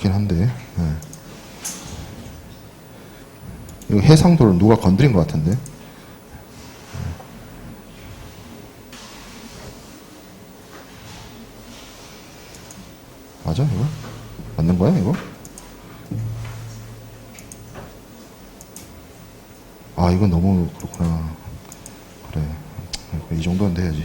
같긴 한데. 예. 이거 해상도를 누가 건드린 것 같은데. 맞아 이거? 맞는 거야 이거? 아 이건 너무 그렇구나. 그래 이 정도는 돼야지.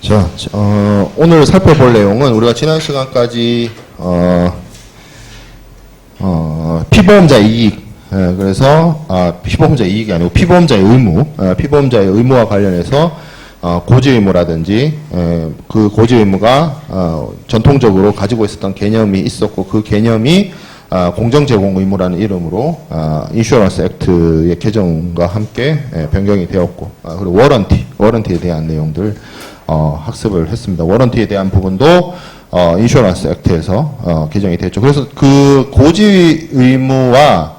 자, 오늘 살펴볼 내용은 우리가 지난 시간까지 피보험자 이익, 그래서 피보험자 이익이 아니고 피보험자의 의무, 피보험자의 의무와 관련해서 고지 의무라든지 그 고지 의무가 전통적으로 가지고 있었던 개념이 있었고 그 개념이 공정 제공 의무라는 이름으로 인슈어런스 액트의 개정과 함께 변경이 되었고 그리고 워런티에 대한 내용들 학습을 했습니다. 워런티에 대한 부분도 인슈어런스 액트에서 개정이 됐죠. 그래서 그 고지 의무와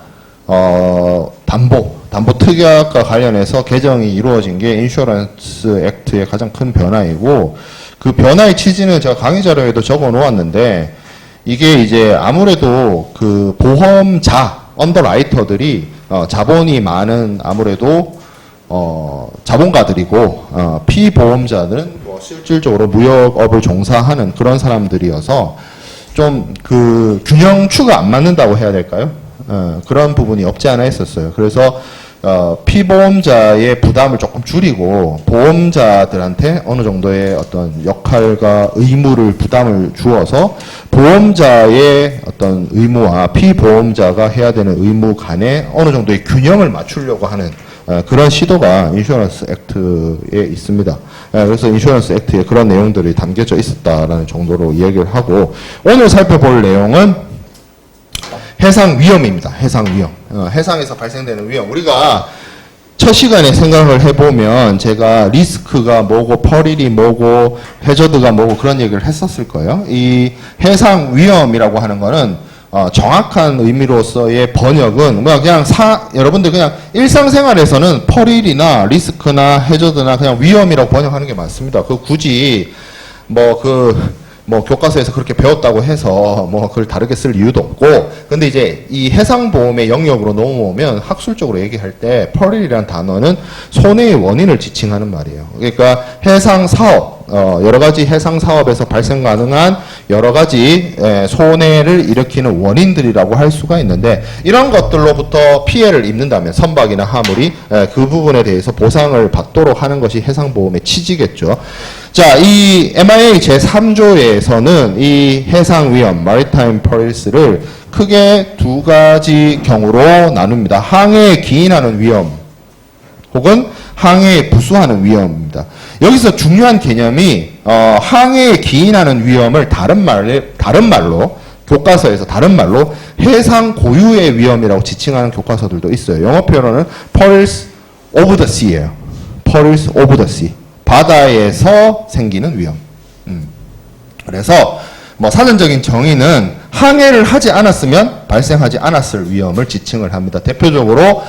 담보 특약과 관련해서 개정이 이루어진 게 인슈어런스 액트의 가장 큰 변화이고 그 변화의 취지는 제가 강의 자료에도 적어 놓았는데 이게 이제 아무래도 그 보험자 언더라이터들이 자본이 많은 아무래도 자본가들이고 피보험자들은 뭐 실질적으로 무역업을 종사하는 그런 사람들이어서 좀 그 균형추가 안 맞는다고 해야 될까요? 그런 부분이 없지 않아 있었어요. 그래서 피보험자의 부담을 조금 줄이고 보험자들한테 어느 정도의 어떤 역할과 의무를 부담을 주어서 보험자의 어떤 의무와 피보험자가 해야 되는 의무 간에 어느 정도의 균형을 맞추려고 하는 그런 시도가 인슈어런스 액트에 있습니다. 그래서 인슈어런스 액트에 그런 내용들이 담겨져 있었다라는 정도로 이야기를 하고 오늘 살펴볼 내용은 해상 위험입니다. 해상 위험. 해상에서 발생되는 위험. 우리가 첫 시간에 생각을 해보면 제가 리스크가 뭐고 퍼릴이 뭐고 해저드가 뭐고 그런 얘기를 했었을 거예요. 이 해상 위험이라고 하는 거는 정확한 의미로서의 번역은 뭐 그냥 여러분들 그냥 일상생활에서는 퍼릴이나 리스크나 해저드나 그냥 위험이라고 번역하는 게 맞습니다. 그 굳이 뭐 교과서에서 그렇게 배웠다고 해서 뭐 그걸 다르게 쓸 이유도 없고 근데 이제 이 해상보험의 영역으로 넘어오면 학술적으로 얘기할 때 퍼릴이라는 단어는 손해의 원인을 지칭하는 말이에요. 그러니까 해상사업 여러 가지 해상사업에서 발생 가능한 여러 가지 손해를 일으키는 원인들이라고 할 수가 있는데 이런 것들로부터 피해를 입는다면 선박이나 화물이 그 부분에 대해서 보상을 받도록 하는 것이 해상보험의 취지겠죠. 자, 이 MIA 제3조에서는 이 해상위험, Maritime Perils를 크게 두 가지 경우로 나눕니다. 항해에 기인하는 위험 혹은 항해에 부수하는 위험입니다. 여기서 중요한 개념이 항해에 기인하는 위험을 다른 말로 교과서에서 다른 말로 해상 고유의 위험이라고 지칭하는 교과서들도 있어요. 영어 표현은 Perils of the Sea예요. Perils of the Sea. 바다에서 생기는 위험. 그래서 뭐 사전적인 정의는 항해를 하지 않았으면 발생하지 않았을 위험을 지칭을 합니다. 대표적으로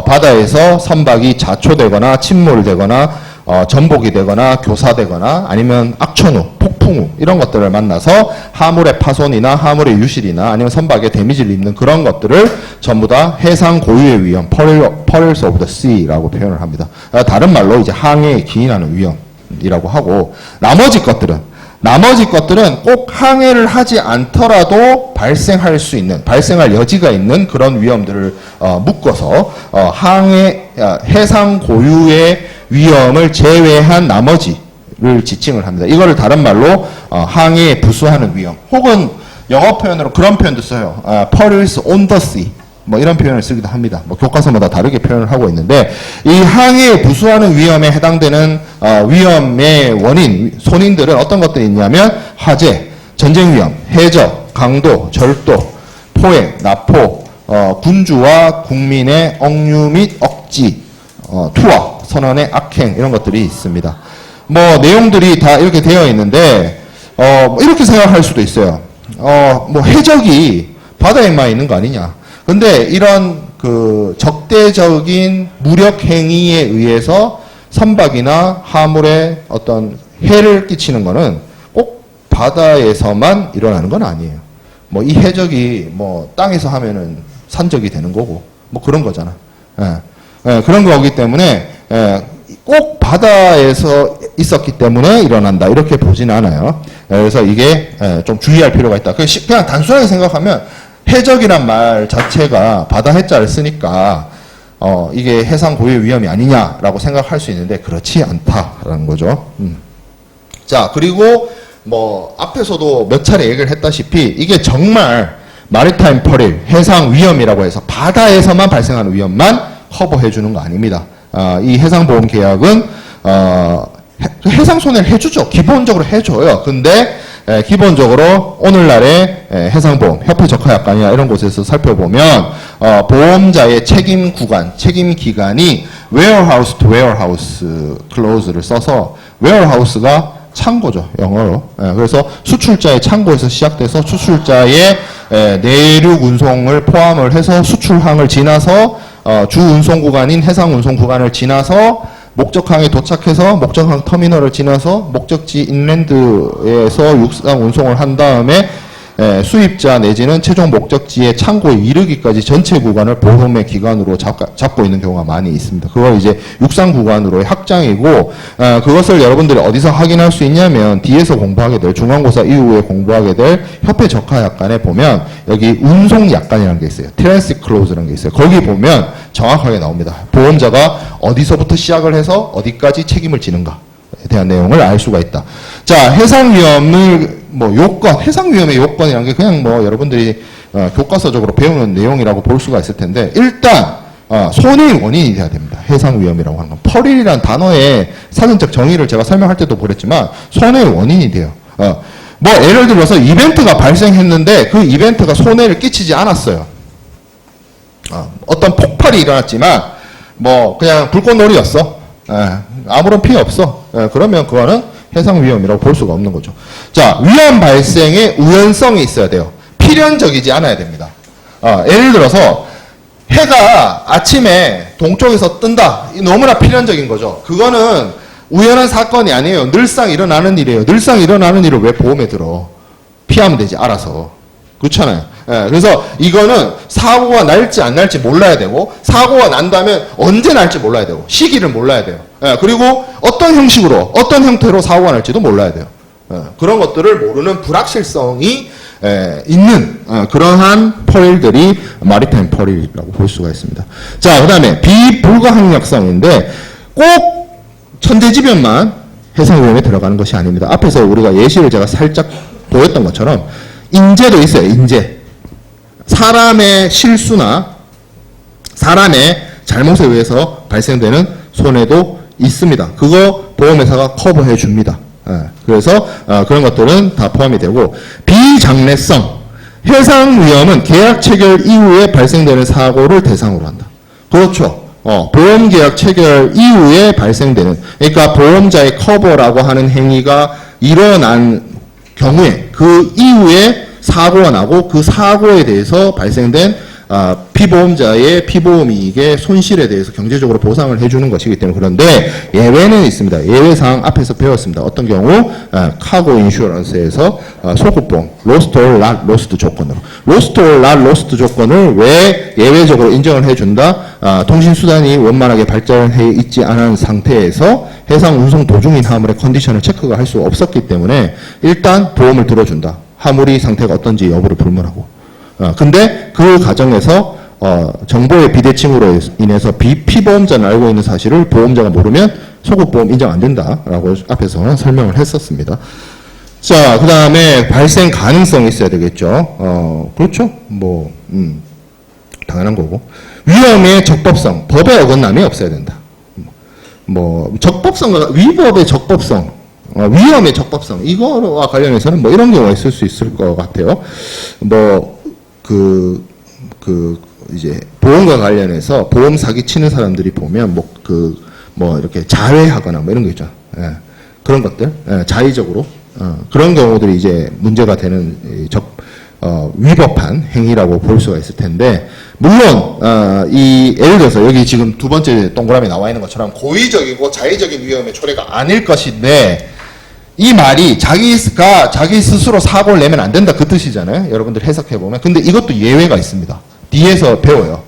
바다에서 선박이 자초되거나 침몰되거나 전복이 되거나 교사되거나 아니면 악천후, 폭풍우 이런 것들을 만나서 화물의 파손이나 화물의 유실이나 아니면 선박에 데미지를 입는 그런 것들을 전부 다 해상 고유의 위험, perils of the sea라고 표현을 합니다. 다른 말로 이제 항해에 기인하는 위험이라고 하고 나머지 것들은 꼭 항해를 하지 않더라도 발생할 여지가 있는 그런 위험들을 묶어서 해상 고유의 위험을 제외한 나머지를 지칭을 합니다. 이거를 다른 말로 항해에 부수하는 위험 혹은 영어 표현으로 그런 표현도 써요. perils on the sea 뭐 이런 표현을 쓰기도 합니다. 뭐 교과서마다 다르게 표현을 하고 있는데 이 항해에 부수하는 위험에 해당되는 위험의 원인, 손인들은 어떤 것들이 있냐면 화재, 전쟁 위험, 해저, 강도, 절도, 포획, 납포, 군주와 국민의 억류 및 억지, 투하, 선언의 악행 이런 것들이 있습니다. 뭐 내용들이 다 이렇게 되어 있는데 뭐 이렇게 생각할 수도 있어요. 뭐 해적이 바다에만 있는 거 아니냐. 근데 이런 그 적대적인 무력 행위에 의해서 선박이나 화물에 어떤 해를 끼치는 거는 꼭 바다에서만 일어나는 건 아니에요. 뭐 이 해적이 뭐 땅에서 하면은 산적이 되는 거고 뭐 그런 거잖아. 그런 거기 때문에 꼭 바다에서 있었기 때문에 일어난다 이렇게 보지는 않아요. 그래서 이게 좀 주의할 필요가 있다. 그냥 단순하게 생각하면 해적이란 말 자체가 바다 해자를 쓰니까 이게 해상 고유의 위험이 아니냐라고 생각할 수 있는데 그렇지 않다라는 거죠. 자, 그리고 뭐 앞에서도 몇 차례 얘기를 했다시피 이게 정말 마리타임 퍼릴, 해상 위험이라고 해서 바다에서만 발생하는 위험만 커버해 주는 거 아닙니다. 이 해상보험 계약은 해상 손해를 해주죠. 기본적으로 해줘요. 근데 기본적으로 오늘날의 해상보험, 협회 적하약관이나 이런 곳에서 살펴보면 보험자의 책임 구간, 책임 기간이 warehouse to warehouse clause를 써서 warehouse가 창고죠, 영어로. 그래서 수출자의 창고에서 시작돼서 수출자의 내륙 운송을 포함을 해서 수출항을 지나서 주 운송 구간인 해상 운송 구간을 지나서 목적항에 도착해서 목적항 터미널을 지나서 목적지 인랜드에서 육상 운송을 한 다음에 수입자 내지는 최종 목적지의 창고에 이르기까지 전체 구간을 보험의 기간으로 잡고 있는 경우가 많이 있습니다. 그걸 이제 육상 구간으로의 확장이고 그것을 여러분들이 어디서 확인할 수 있냐면 뒤에서 공부하게 될 중간고사 이후에 공부하게 될 협회 적하약관에 보면 여기 운송약관이라는 게 있어요. 트랜시트 클로즈라는 게 있어요. 거기 보면 정확하게 나옵니다. 보험자가 어디서부터 시작을 해서 어디까지 책임을 지는가에 대한 내용을 알 수가 있다. 자, 해상 위험을 뭐 요건, 해상 위험의 요건이라는 게 그냥 뭐 여러분들이 교과서적으로 배우는 내용이라고 볼 수가 있을 텐데 일단 손해의 원인이 돼야 됩니다. 해상 위험이라고 하는 건 퍼릴이라는 단어의 사전적 정의를 제가 설명할 때도 그랬지만 손해의 원인이 돼요. 뭐 예를 들어서 이벤트가 발생했는데 그 이벤트가 손해를 끼치지 않았어요. 어떤 폭발이 일어났지만 뭐 그냥 불꽃놀이였어. 아무런 피해 없어. 그러면 그거는 해상 위험이라고 볼 수가 없는 거죠. 자, 위험 발생의 우연성이 있어야 돼요. 필연적이지 않아야 됩니다. 예를 들어서 해가 아침에 동쪽에서 뜬다. 너무나 필연적인 거죠. 그거는 우연한 사건이 아니에요. 늘상 일어나는 일이에요. 늘상 일어나는 일을 왜 보험에 들어? 피하면 되지, 알아서. 그렇잖아요. 그래서 이거는 사고가 날지 안 날지 몰라야 되고 사고가 난다면 언제 날지 몰라야 되고 시기를 몰라야 돼요. 그리고 어떤 형식으로 어떤 형태로 사고가 날지도 몰라야 돼요. 그런 것들을 모르는 불확실성이 있는 그러한 퍼릴들이 마리타임 퍼릴이라고 볼 수가 있습니다. 자, 그 다음에 비불가항력성인데 꼭 천재지변만 해상 위험에 들어가는 것이 아닙니다. 앞에서 우리가 예시를 제가 살짝 보였던 것처럼 인재도 있어요. 인재. 사람의 실수나 사람의 잘못에 의해서 발생되는 손해도 있습니다. 그거 보험회사가 커버해 줍니다. 그래서 그런 것들은 다 포함이 되고 비장래성. 해상 위험은 계약 체결 이후에 발생되는 사고를 대상으로 한다. 그렇죠. 보험 계약 체결 이후에 발생되는, 그러니까 보험자의 커버라고 하는 행위가 일어난 경우에 그 이후에 사고가 나고 그 사고에 대해서 발생된 피보험자의 피보험이익의 손실에 대해서 경제적으로 보상을 해주는 것이기 때문에 그런데 예외는 있습니다. 예외사항 앞에서 배웠습니다. 어떤 경우 카고 인슈런스에서 소급보험 로스트 올 낫 로스트 조건으로 로스트 올 낫 로스트 조건을 왜 예외적으로 인정을 해준다? 통신수단이 원만하게 발전해 있지 않은 상태에서 해상 운송 도중인 화물의 컨디션을 체크가 할 수 없었기 때문에 일단 보험을 들어준다. 화물이 상태가 어떤지 여부를 불문하고 근데 그 과정에서 정보의 비대칭으로 인해서 피보험자는 알고 있는 사실을 보험자가 모르면 소급보험 인정 안 된다라고 앞에서 설명을 했었습니다. 자, 그 다음에 발생 가능성이 있어야 되겠죠. 그렇죠. 뭐 당연한 거고 위험의 적법성, 법의 어긋남이 없어야 된다. 뭐 적법성과 위법의 적법성, 위험의 적법성 이거와 관련해서는 뭐 이런 경우가 있을 수 있을 것 같아요. 뭐 이제 보험과 관련해서 보험 사기 치는 사람들이 보면 뭐 이렇게 자회하거나 뭐 이런 거 있죠. 그런 것들, 자의적으로 그런 경우들이 이제 문제가 되는 위법한 행위라고 볼 수가 있을 텐데, 물론 예를 들어서 여기 지금 두 번째 동그라미 나와 있는 것처럼 고의적이고 자의적인 위험의 초래가 아닐 것인데, 이 말이 자기가 자기 스스로 사고를 내면 안 된다 그 뜻이잖아요. 여러분들 해석해 보면. 근데 이것도 예외가 있습니다. 뒤에서 배워요.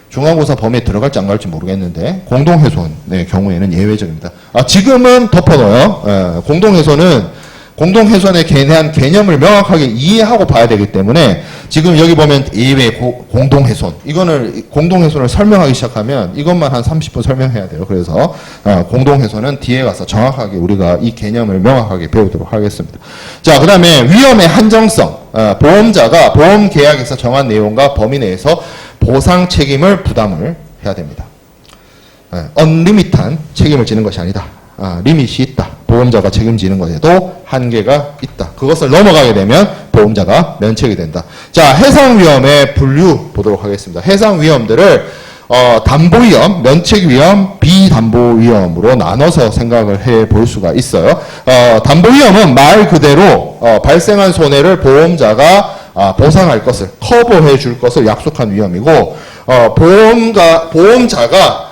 중간고사 범위에 들어갈지 안 갈지 모르겠는데 공동훼손의 경우에는 예외적입니다. 지금은 덮어놓아요. 공동훼손에 대한 개념을 명확하게 이해하고 봐야 되기 때문에 지금 여기 보면 예외 공동훼손, 이거는 공동훼손을 설명하기 시작하면 이것만 한 30분 설명해야 돼요. 그래서 공동훼손은 뒤에 가서 정확하게 우리가 이 개념을 명확하게 배우도록 하겠습니다. 자, 그 다음에 위험의 한정성, 보험자가 보험계약에서 정한 내용과 범위 내에서 보상 책임을 부담을 해야 됩니다. 언리밋한 책임을 지는 것이 아니다. 리밋이 있다. 보험자가 책임지는 것에도 한계가 있다. 그것을 넘어가게 되면 보험자가 면책이 된다. 자, 해상위험의 분류 보도록 하겠습니다. 해상위험들을 담보위험, 면책위험, 비담보위험으로 나눠서 생각을 해볼 수가 있어요. 담보위험은 말 그대로 발생한 손해를 보험자가 보상할 것을, 커버해 줄 것을 약속한 위험이고, 보험자가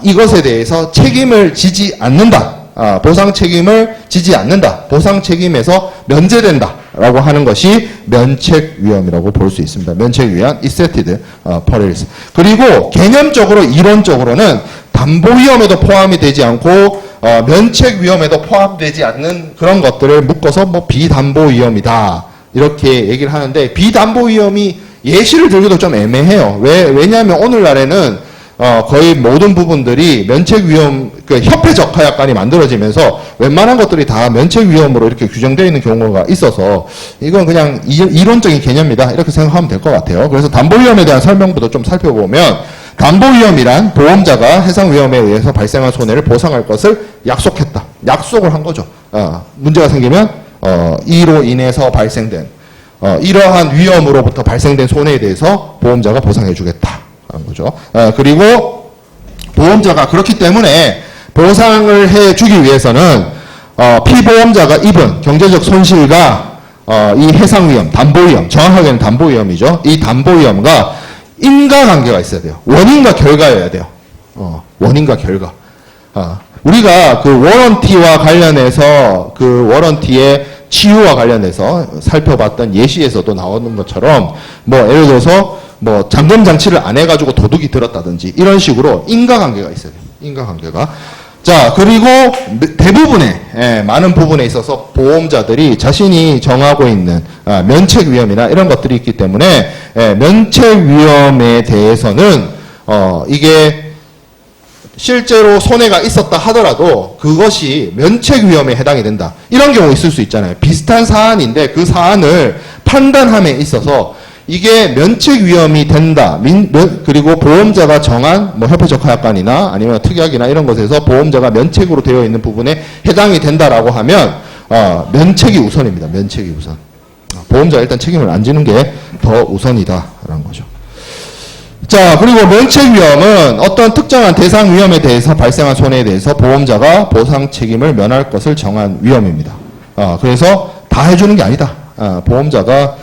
이것에 대해서 책임을 지지 않는다. 보상 책임을 지지 않는다. 보상 책임에서 면제된다. 라고 하는 것이 면책위험이라고 볼 수 있습니다. 면책위험, accepted perils. 그리고 개념적으로, 이론적으로는 담보위험에도 포함이 되지 않고, 면책위험에도 포함되지 않는 그런 것들을 묶어서 비담보위험이다. 이렇게 얘기를 하는데, 비담보위험이 예시를 들기도 좀 애매해요. 왜냐하면 오늘날에는 거의 모든 부분들이 면책위험, 협회적하약관이 만들어지면서 웬만한 것들이 다 면책위험으로 이렇게 규정되어 있는 경우가 있어서 이건 그냥 이론적인 개념이다. 이렇게 생각하면 될 것 같아요. 그래서 담보위험에 대한 설명부터 좀 살펴보면, 담보위험이란 보험자가 해상위험에 의해서 발생한 손해를 보상할 것을 약속했다. 약속을 한 거죠. 문제가 생기면 이로 인해서 발생된 이러한 위험으로부터 발생된 손해에 대해서 보험자가 보상해 주겠다. 하는 거죠. 그리고 보험자가 그렇기 때문에 보상을 해주기 위해서는 피보험자가 입은 경제적 손실과 이 해상위험, 담보위험, 정확하게는 담보위험이죠. 이 담보위험과 인과관계가 있어야 돼요. 원인과 결과여야 돼요. 원인과 결과. 우리가 그 워런티와 관련해서 그 워런티의 치유와 관련해서 살펴봤던 예시에서도 나오는 것처럼 예를 들어서 잠금 장치를 안 해가지고 도둑이 들었다든지 이런 식으로 인과관계가 있어야 돼요. 인과관계가. 자, 그리고 대부분의 많은 부분에 있어서 보험자들이 자신이 정하고 있는 면책위험이나 이런 것들이 있기 때문에 면책위험에 대해서는 이게 실제로 손해가 있었다 하더라도 그것이 면책위험에 해당이 된다. 이런 경우 있을 수 있잖아요. 비슷한 사안인데 그 사안을 판단함에 있어서 이게 면책위험이 된다. 그리고 보험자가 정한 협회적하약관이나 아니면 특약이나 이런 것에서 보험자가 면책으로 되어 있는 부분에 해당이 된다라고 하면 면책이 우선입니다. 면책이 우선. 보험자가 일단 책임을 안 지는 게 더 우선이다라는 거죠. 자, 그리고 면책위험은 어떤 특정한 대상 위험에 대해서 발생한 손해에 대해서 보험자가 보상 책임을 면할 것을 정한 위험입니다. 그래서 다 해주는 게 아니다. 보험자가.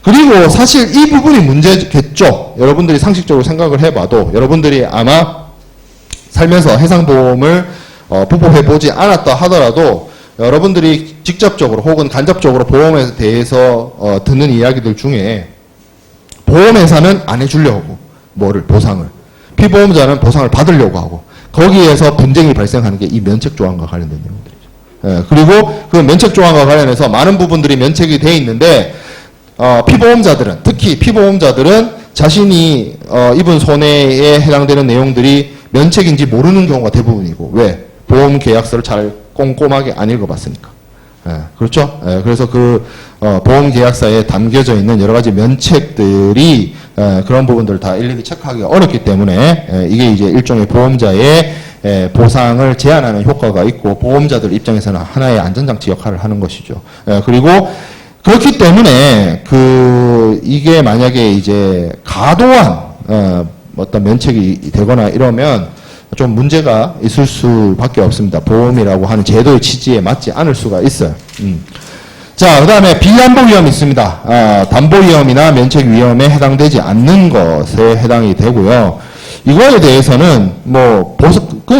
그리고 사실 이 부분이 문제겠죠. 여러분들이 상식적으로 생각을 해봐도 여러분들이 아마 살면서 해상보험을 부법해보지 않았다 하더라도 여러분들이 직접적으로 혹은 간접적으로 보험에 대해서 듣는 이야기들 중에 보험회사는 안 해주려고 하고 보상을. 피보험자는 보상을 받으려고 하고 거기에서 분쟁이 발생하는 게 이 면책조항과 관련된 내용들이죠. 그리고 그 면책조항과 관련해서 많은 부분들이 면책이 돼 있는데 피보험자들은, 특히 피보험자들은 자신이 입은 손해에 해당되는 내용들이 면책인지 모르는 경우가 대부분이고, 왜? 보험 계약서를 잘 꼼꼼하게 안 읽어봤으니까. 그렇죠? 그래서 그 보험 계약서에 담겨져 있는 여러 가지 면책들이 그런 부분들을 다 일일이 체크하기가 어렵기 때문에 이게 이제 일종의 보험자의 보상을 제한하는 효과가 있고 보험자들 입장에서는 하나의 안전장치 역할을 하는 것이죠. 그리고 그렇기 때문에 이게 만약에 이제 과도한 어떤 면책이 되거나 이러면 좀 문제가 있을 수밖에 없습니다. 보험이라고 하는 제도의 취지에 맞지 않을 수가 있어요. 자, 그 다음에 비담보 위험이 있습니다. 담보 위험이나 면책 위험에 해당되지 않는 것에 해당이 되고요. 이거에 대해서는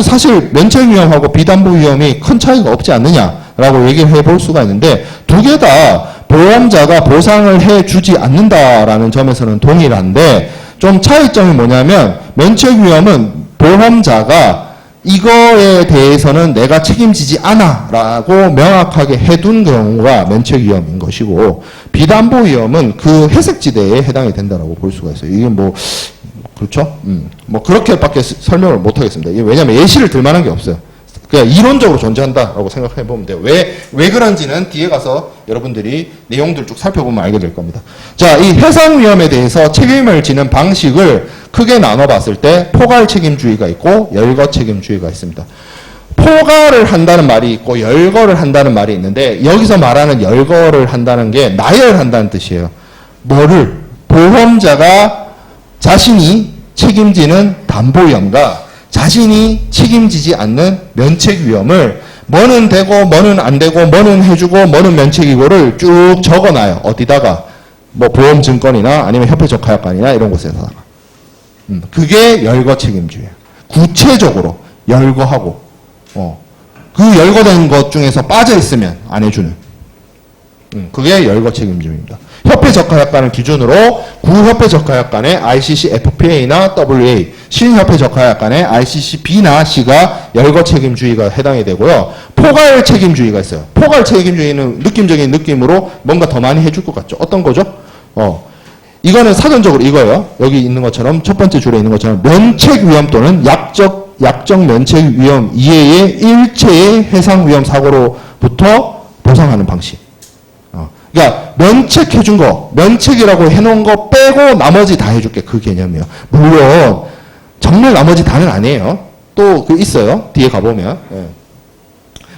사실 면책 위험하고 비담보 위험이 큰 차이가 없지 않느냐라고 얘기를 해볼 수가 있는데, 두 개 다 보험자가 보상을 해주지 않는다라는 점에서는 동일한데, 좀 차이점이 뭐냐면, 면책 위험은 보험자가 이거에 대해서는 내가 책임지지 않아 라고 명확하게 해둔 경우가 면책 위험인 것이고, 비담보 위험은 그 회색지대에 해당이 된다라고 볼 수가 있어요. 이게 그렇죠? 그렇게밖에 설명을 못 하겠습니다. 이게 왜냐면 예시를 들 만한 게 없어요. 그냥 이론적으로 존재한다라고 생각해 보면 돼요. 왜 그런지는 뒤에 가서 여러분들이 내용들 쭉 살펴보면 알게 될 겁니다. 자, 이 해상 위험에 대해서 책임을 지는 방식을 크게 나눠 봤을 때 포괄 책임주의가 있고 열거 책임주의가 있습니다. 포괄을 한다는 말이 있고 열거를 한다는 말이 있는데, 여기서 말하는 열거를 한다는 게 나열한다는 뜻이에요. 뭐를? 보험자가 자신이 책임지는 담보 위험과 자신이 책임지지 않는 면책 위험을 뭐는 되고 뭐는 안 되고 뭐는 해주고 뭐는 면책이고를 쭉 적어놔요. 어디다가? 보험증권이나 아니면 협회적하약관이나 이런 곳에다가. 그게 열거 책임주의예요. 구체적으로 열거하고 그 열거된 것 중에서 빠져 있으면 안 해주는. 그게 열거 책임주의입니다. 협회적하약관을 기준으로 구협회적하약관의 ICC FPA나 WA, 신협회적하약관의 ICC B나 C가 열거 책임주의가 해당이 되고요. 포괄 책임주의가 있어요. 포괄 책임주의는 느낌적인 느낌으로 뭔가 더 많이 해줄 것 같죠. 어떤 거죠? 이거는 사전적으로 이거예요. 여기 있는 것처럼 첫 번째 줄에 있는 것처럼 면책 위험 또는 약적 면책 위험 이외의 일체의 해상 위험 사고로부터 보상하는 방식. 그러니까 면책해준 거, 면책이라고 해놓은 거 빼고 나머지 다 해줄게. 그 개념이에요. 물론 정말 나머지 다는 아니에요. 또 있어요. 뒤에 가보면.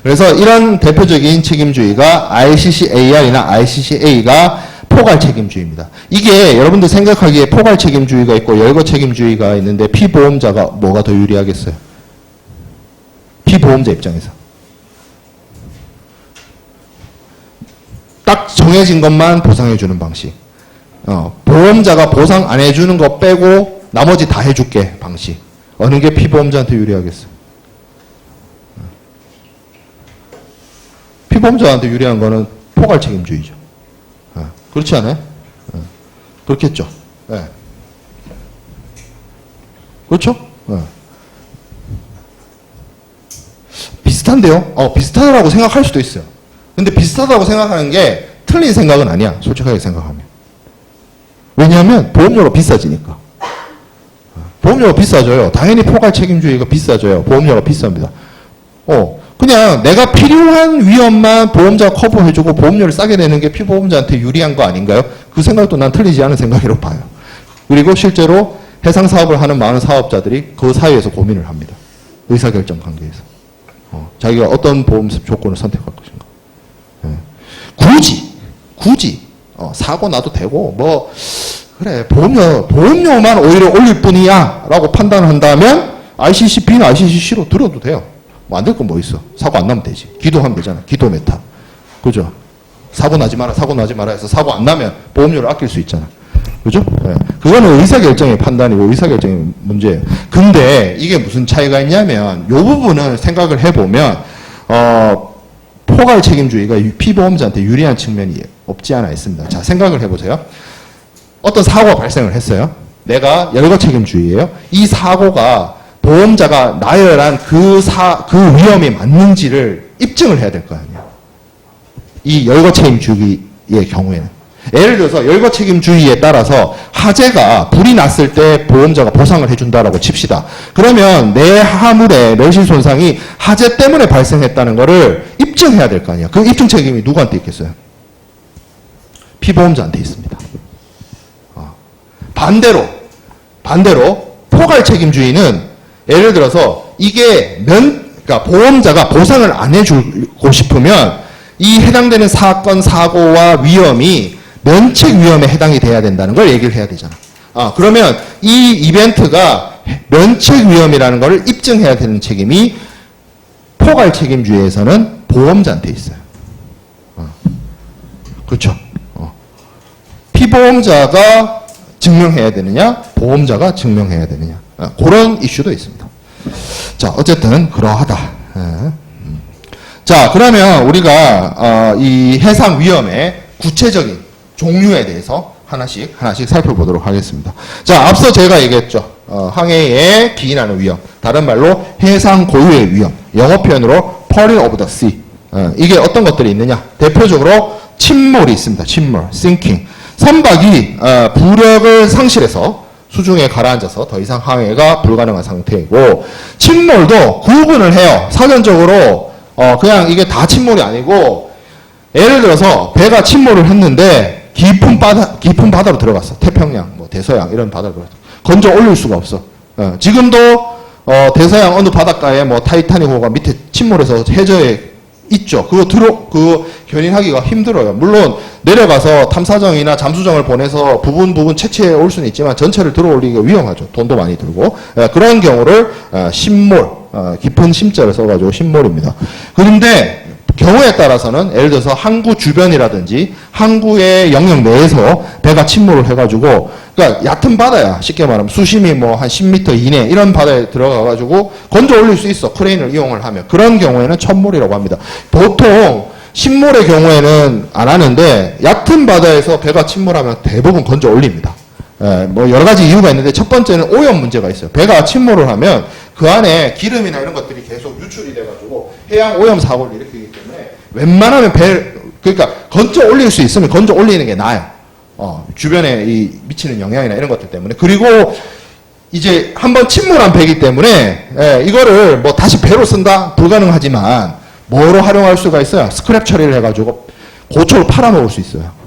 그래서 이런 대표적인 책임주의가 ICC-AR이나 ICC-A가 포괄 책임주의입니다. 이게 여러분들 생각하기에 포괄 책임주의가 있고 열거 책임주의가 있는데 피보험자가 뭐가 더 유리하겠어요? 피보험자 입장에서. 딱 정해진 것만 보상해주는 방식. 보험자가 보상 안 해주는 거 빼고 나머지 다 해줄게 방식. 어느 게 피보험자한테 유리하겠어요? 피보험자한테 유리한 거는 포괄 책임주의죠. 그렇지 않아요? 그렇겠죠. 네. 그렇죠? 비슷한데요? 비슷하다고 생각할 수도 있어요. 근데 비슷하다고 생각하는 게 틀린 생각은 아니야. 솔직하게 생각하면. 왜냐하면 보험료가 비싸지니까. 보험료가 비싸져요. 당연히 포괄 책임주의가 비싸져요. 보험료가 비쌉니다. 그냥 내가 필요한 위험만 보험자가 커버해주고 보험료를 싸게 내는 게 피보험자한테 유리한 거 아닌가요? 그 생각도 난 틀리지 않은 생각이라고 봐요. 그리고 실제로 해상 사업을 하는 많은 사업자들이 그 사이에서 고민을 합니다. 의사결정 관계에서. 자기가 어떤 보험 조건을 선택할 것인가. 굳이 사고 나도 되고 그래 보험료만 오히려 올릴 뿐이야 라고 판단한다면 ICC B나 ICC C로 들어도 돼요. 안 될 건 뭐 있어. 사고 안 나면 되지. 기도하면 되잖아. 기도 메타. 그죠? 사고 나지 마라 해서 사고 안 나면 보험료를 아낄 수 있잖아. 그죠? 그거는 의사결정의 판단이고 의사결정의 문제예요. 근데 이게 무슨 차이가 있냐면 이 부분을 생각을 해보면 포괄 책임주의가 피보험자한테 유리한 측면이 없지 않아 있습니다. 자, 생각을 해보세요. 어떤 사고가 발생을 했어요. 내가 열거 책임주의예요. 이 사고가 보험자가 나열한 그 위험이 맞는지를 입증을 해야 될 거 아니에요. 이 열거 책임주의의 경우에는. 예를 들어서 열거 책임주의에 따라서 화재가 불이 났을 때 보험자가 보상을 해준다라고 칩시다. 그러면 내 화물의 멸실 손상이 화재 때문에 발생했다는 것을 입증해야 될 거 아니에요. 그 입증 책임이 누구한테 있겠어요? 피보험자한테 있습니다. 반대로 포괄 책임주의는 예를 들어서 이게 그러니까 보험자가 보상을 안 해주고 싶으면 이 해당되는 사건, 사고와 위험이 면책 위험에 해당이 돼야 된다는 걸 얘기를 해야 되잖아. 그러면 이 이벤트가 면책 위험이라는 것을 입증해야 되는 책임이 포괄 책임주의에서는 보험자한테 있어요. 그렇죠. 피보험자가 증명해야 되느냐, 보험자가 증명해야 되느냐. 그런 이슈도 있습니다. 자, 어쨌든 그러하다. 자, 그러면 우리가 이 해상 위험의 구체적인 종류에 대해서 하나씩 살펴보도록 하겠습니다. 자, 앞서 제가 얘기했죠. 항해에 기인하는 위험, 다른 말로 해상 고유의 위험, 영어 표현으로 peril of the sea. 이게 어떤 것들이 있느냐? 대표적으로 침몰이 있습니다. 침몰, sinking. 선박이 부력을 상실해서 수중에 가라앉아서 더 이상 항해가 불가능한 상태이고, 침몰도 구분을 해요. 사전적으로 그냥 이게 다 침몰이 아니고, 예를 들어서 배가 침몰을 했는데 깊은 바다로 들어갔어. 태평양, 뭐 대서양 이런 바다로 들어갔어. 건져 올릴 수가 없어. 지금도 대서양 어느 바닷가에 뭐 타이타닉호가 밑에 침몰해서 해저에 있죠. 그거 견인하기가 힘들어요. 물론 내려가서 탐사정이나 잠수정을 보내서 부분 채취해 올 수는 있지만 전체를 들어 올리기가 위험하죠. 돈도 많이 들고. 그런 경우를 심몰, 깊은 심자를 써가지고 심몰입니다. 그런데 경우에 따라서는 예를 들어서 항구 주변이라든지 항구의 영역 내에서 배가 침몰을 해가지고, 그러니까 얕은 바다야. 쉽게 말하면 수심이 뭐 한 10m 이내 이런 바다에 들어가가지고 건져 올릴 수 있어. 크레인을 이용을 하면. 그런 경우에는 첨몰이라고 합니다. 보통 심몰의 경우에는 안 하는데 얕은 바다에서 배가 침몰하면 대부분 건져 올립니다. 뭐 여러 가지 이유가 있는데 첫 번째는 오염 문제가 있어요. 배가 침몰을 하면 그 안에 기름이나 이런 것들이 계속 유출이 돼가지고 해양 오염 사고를 일으키기 때문에 웬만하면 그러니까 건져 올릴 수 있으면 건져 올리는 게 나아요. 주변에 이 미치는 영향이나 이런 것들 때문에. 그리고 이제 한번 침몰한 배이기 때문에 이거를 뭐 다시 배로 쓴다? 불가능하지만 뭐로 활용할 수가 있어요? 스크랩 처리를 해가지고 고초로 팔아먹을 수 있어요.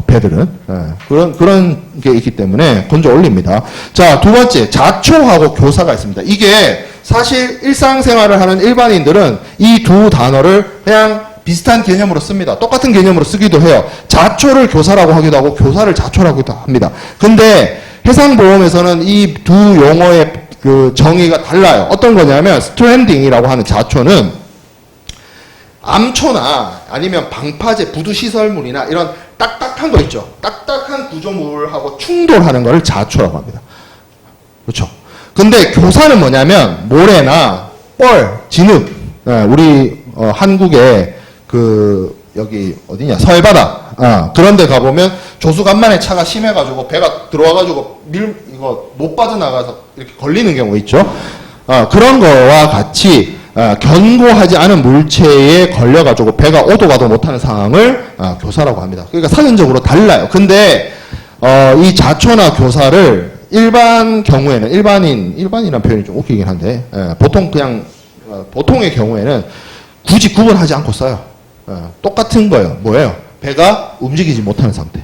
배들은. 그런 게 있기 때문에 건져 올립니다. 자, 두 번째, 자초하고 교사가 있습니다. 이게 사실 일상생활을 하는 일반인들은 이 두 단어를 그냥 비슷한 개념으로 씁니다. 똑같은 개념으로 쓰기도 해요. 자초를 교사라고 하기도 하고 교사를 자초라고 하기도 합니다. 근데 해상보험에서는 이 두 용어의 그 정의가 달라요. 어떤 거냐면 스트랜딩이라고 하는 자초는 암초나 아니면 방파제, 부두시설물이나 이런 딱딱한 거 있죠. 딱딱한 구조물하고 충돌하는 거를 자초라고 합니다. 그렇죠. 근데 교사는 뭐냐면 모래나 뻘, 진흙, 우리 한국에 여기 어디냐 서해바다 그런 데 가보면 조수간만에 차가 심해가지고 배가 들어와가지고 이거 못 빠져나가서 이렇게 걸리는 경우 있죠. 그런 거와 같이 견고하지 않은 물체에 걸려가지고 배가 오도 가도 못하는 상황을 교사라고 합니다. 그러니까 사전적으로 달라요. 근데 이 자초나 교사를 일반 경우에는 일반이라는 표현이 좀 웃기긴 한데 보통 그냥 보통의 경우에는 굳이 구분하지 않고 써요. 똑같은 거예요. 뭐예요? 배가 움직이지 못하는 상태.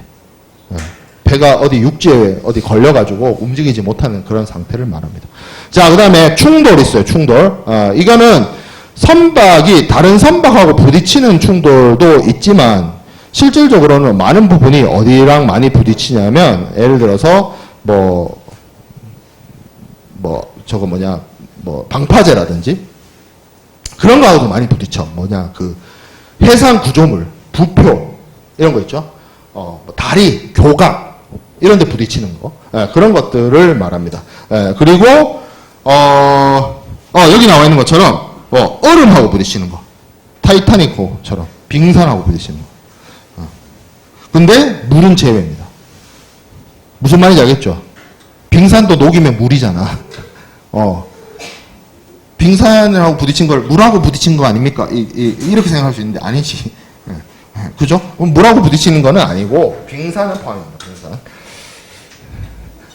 배가 어디 육지에 어디 걸려가지고 움직이지 못하는 그런 상태를 말합니다. 자, 그 다음에 충돌 있어요. 충돌. 이거는 선박이 다른 선박하고 부딪히는 충돌도 있지만 실질적으로는 많은 부분이 어디랑 많이 부딪히냐면 예를 들어서 방파제라든지 그런 거하고도 많이 부딪혀. 해상 구조물, 부표 이런 거 있죠. 다리, 교각 이런 데 부딪히는 거. 그런 것들을 말합니다. 그리고 여기 나와 있는 것처럼 얼음하고 부딪히는 거. 타이타닉호처럼 빙산하고 부딪히는 거. 근데 물은 제외입니다. 무슨 말인지 알겠죠? 빙산도 녹이면 물이잖아. 빙산하고 부딪힌 걸 물하고 부딪힌 거 아닙니까? 이렇게 생각할 수 있는데 아니지. 그죠? 물하고 부딪히는 거는 아니고 빙산은 포함입니다. 빙산.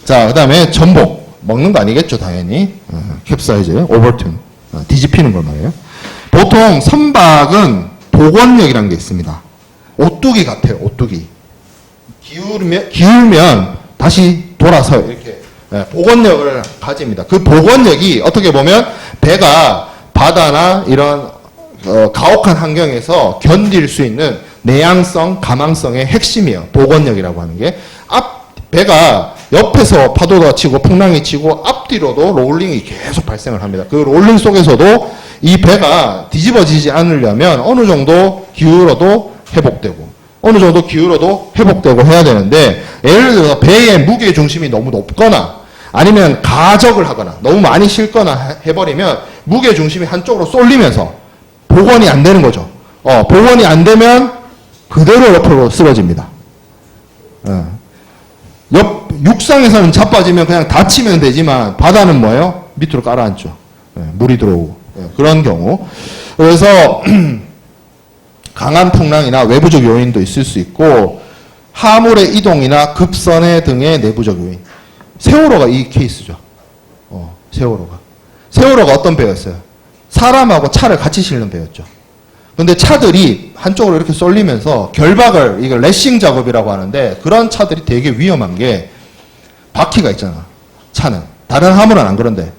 자, 그 다음에 전복. 먹는 거 아니겠죠, 당연히. 캡사이즈, 오버튼. 뒤집히는 걸 말이에요. 보통 선박은 복원력이라는 게 있습니다. 오뚜기 같아요, 오뚜기. 기울면 다시 돌아서요, 이렇게. 복원력을 가집니다. 그 복원력이 어떻게 보면 배가 바다나 이런 가혹한 환경에서 견딜 수 있는 내향성, 가망성의 핵심이에요. 복원력이라고 하는 게. 배가 옆에서 파도가 치고 풍랑이 치고 앞뒤로도 롤링이 계속 발생을 합니다. 그 롤링 속에서도 이 배가 뒤집어지지 않으려면 어느 정도 기울어도 회복되고 어느 정도 기울어도 회복되고 해야 되는데, 예를 들어서 배의 무게 중심이 너무 높거나 아니면 가적을 하거나 너무 많이 실거나 해버리면 무게 중심이 한쪽으로 쏠리면서 복원이 안 되는 거죠. 복원이 안 되면 그대로 옆으로 쓰러집니다. 육상에서는 자빠지면 그냥 다치면 되지만 바다는 뭐예요? 밑으로 깔아앉죠. 물이 들어오고. 그런 경우. 그래서 강한 풍랑이나 외부적 요인도 있을 수 있고, 하물의 이동이나 급선회 등의 내부적 요인. 세월호가 이 케이스죠. 세월호가 어떤 배였어요? 사람하고 차를 같이 실는 배였죠. 근데 차들이 한쪽으로 이렇게 쏠리면서 결박을, 이거 레싱 작업이라고 하는데, 그런 차들이 되게 위험한 게 바퀴가 있잖아. 차는. 다른 화물은 안 그런데.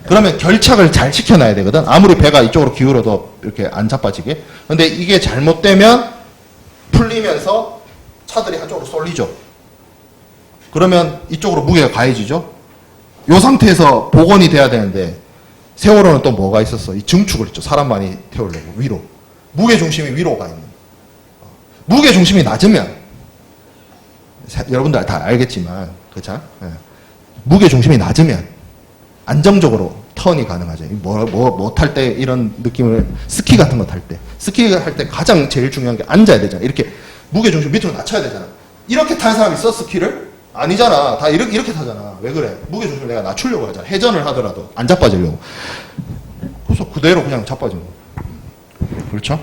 그러면 결착을 잘 시켜놔야 되거든. 아무리 배가 이쪽으로 기울어도 이렇게 안 자빠지게. 근데 이게 잘못되면 풀리면서 차들이 한쪽으로 쏠리죠. 그러면 이쪽으로 무게가 가해지죠. 이 상태에서 복원이 돼야 되는데, 세월호는 또 뭐가 있었어? 이 증축을 했죠. 사람 많이 태우려고. 위로. 무게 중심이 위로 가 있는. 무게 중심이 낮으면, 여러분들 다 알겠지만, 그렇죠? 무게 중심이 낮으면 안정적으로 턴이 가능하죠. 뭐 탈 때 이런 느낌을, 스키 같은 거 탈 때. 스키 할 때 가장 제일 중요한 게 앉아야 되잖아. 이렇게 무게 중심 밑으로 낮춰야 되잖아. 이렇게 탄 사람 있어, 스키를? 아니잖아. 다 이렇게 타잖아. 왜 그래? 무게 중심을 내가 낮추려고 하잖아. 회전을 하더라도 안 자빠지려고. 그래서 그대로 그냥 자빠지는 거예요. 그렇죠?